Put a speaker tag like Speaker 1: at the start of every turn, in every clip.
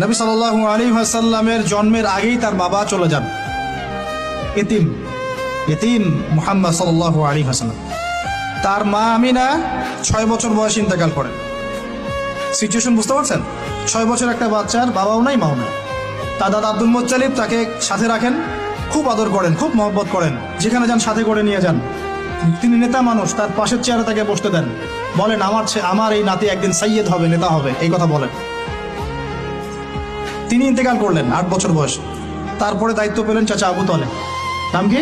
Speaker 1: নবী সাল্লাল্লাহু আলাইহি ওয়াসাল্লামের জন্মের আগেই তার বাবা চলে যান, ইতিম মুহাম্মদ সাল্লাল্লাহু আলাইহি ওয়াসাল্লাম। তার মা আমিনা 6 বছর বয়সে ইন্তেকাল করেন। সিচুয়েশন বুঝতে পারছেন? 6 বছর একটা বাচ্চার বাবাও নাই মাও নাই। তার দাদা আব্দুল মুত্তালিব তাকে সাথে রাখেন, খুব আদর করেন, খুব মহব্বত করেন, যেখানে যান সাথে করে নিয়ে যান। তিনি নেতা মানুষ, তার পাশের চেয়ারে তাকে বসতে দেন, বলেন আমার এই নাতি একদিন সাইয়্যেদ হবে, নেতা হবে, এই কথা বলেন। তিনি ইন্তেকাল করলেন 8 বছর বয়সে। তারপরে দায়িত্ব পেলেন চাচা আবু তালেব। নাম কি?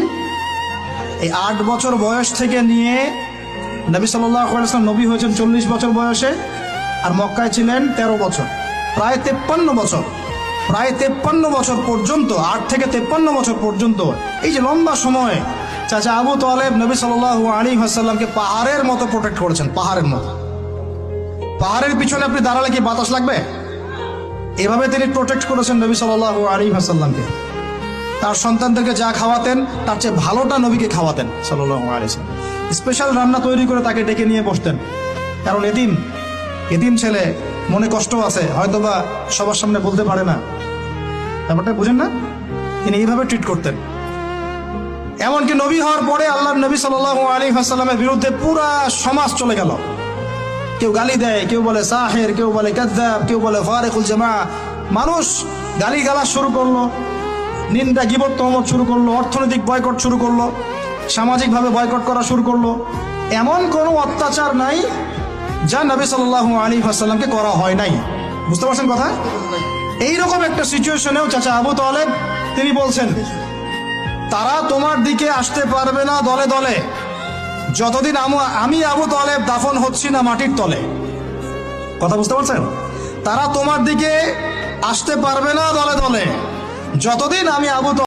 Speaker 1: এই 8 বছর বয়স থেকে নিয়ে নবী সাল্লাল্লাহু আলাইহি ওয়াসাল্লাম নবী হয়েছেন 40 বছর বয়সে, আর মক্কায় ছিলেন 13 বছর, প্রায় 53 বছর। প্রায় 53 বছর পর্যন্ত, 8 থেকে 53 বছর পর্যন্ত এই যে লম্বা সময় চাচা আবু তালেব নবী সাল্লাল্লাহু আলাইহি ওয়াসাল্লামকে পাহাড়ের মতো প্রোটেক্ট করেছেন, পাহাড়ের মতো। পাহাড়ের পিছনে আপনি দাঁড়ালে কি বাতাস লাগবে? এভাবে তিনি প্রোটেক্ট করেছেন নবী সাল্লাল্লাহু আলাইহি ওয়াসাল্লামকে। তার সন্তানদেরকে যা খাওয়াতেন তার চেয়ে ভালোটা নবীকে খাওয়াতেন সাল্লাল্লাহু আলাইহি ওয়াসাল্লাম। স্পেশাল রান্না তৈরি করে তাকে ডেকে নিয়ে বসতেন, কারণ এতিম ছেলে, মনে কষ্ট আছে, হয়তোবা সবার সামনে বলতে পারে না, ব্যাপারটা বুঝেন না? তিনি এইভাবে ট্রিট করতেন। এমনকি নবী হওয়ার পরে আল্লাহর নবী সাল্লাল্লাহু আলাইহি ওয়াসাল্লামের বিরুদ্ধে পুরা সমাজ চলে গেল। কেউ গালি দেয়, কেউ বলে সাহের, কেউ বলে কাযযাব, কেউ বলে ফারিকুল জামা। মানুষ গালিগালাজ শুরু করলো, নিন্দা গীবত তহমত শুরু করলো, অর্থনৈতিক বয়কট শুরু করলো, সামাজিকভাবে বয়কট করা শুরু করলো। এমন কোনো অত্যাচার নাই যা নবী সাল্লাল্লাহু আলাইহি ওয়াসাল্লামকে করা হয় নাই। বুঝতে পারছেন কথা? এইরকম একটা সিচুয়েশনেও চাচা আবু তালেব তিনি বলছেন, তারা তোমার দিকে আসতে পারবে না দলে দলে যতদিন আমি আবু তালেব দাফন হচ্ছি না মাটির তলে। কথা বুঝতে পারছেন? তারা তোমার দিকে আসতে পারবে না দলে দলে যতদিন আমি আবু